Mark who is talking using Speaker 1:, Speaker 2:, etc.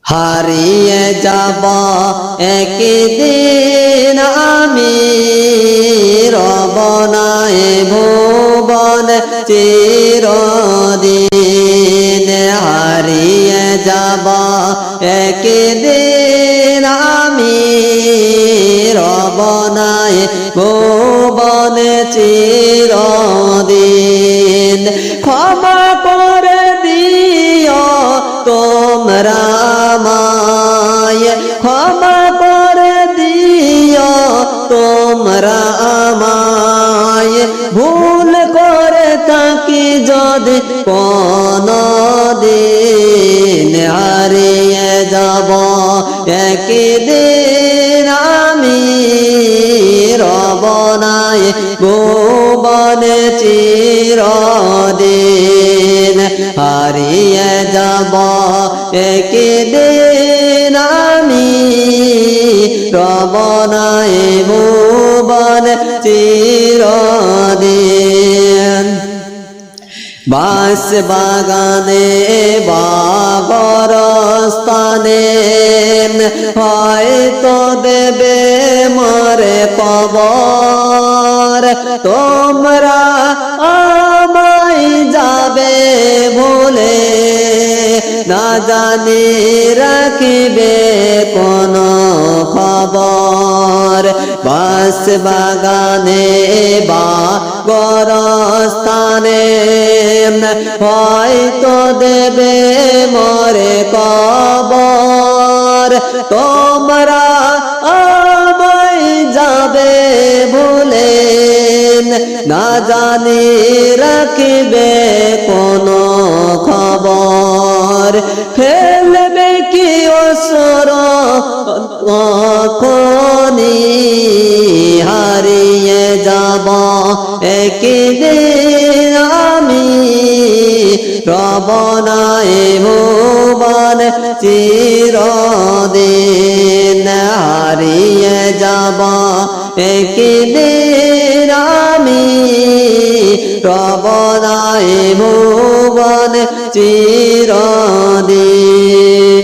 Speaker 1: হারিয়ে যাব একদিন আমি রব নাই ভুবন চিরদিন হারিয়ে যাব একদিন আমি রব নাই ভুবন চিরদিন ক্ষমা করে দিও তোমরা আমায় ক্ষমা করে দিও তোমরা আমায় ভুল করে থাকি যদি কোনদিন হারিয়ে যাব একদিন আমি রব নাই ভুবন চিরদিন হারিয়ে যাব একদিন আমি রব নাই ভুবন চিরদিন বাঁশ বাগানে বাগরস্থানে হয়তো দেবে মরে কবর তোমরা আমায় যাবে ভুলে না জানি রাখিবে কোন খবর বাঁশ বাগানে বা গরস্থানে হয়তো দেবে মরে কবর তোমরা আমায় যাবে ভুলে না জানি রাখিবে কোন খবর ফেলবে কি অসর কখনি হারিয়ে যাব একদিন আমি রব নাই ভুবন চিরদিন হারিয়ে যাব একদিন আমি রব নাই ভুবন চিরদিন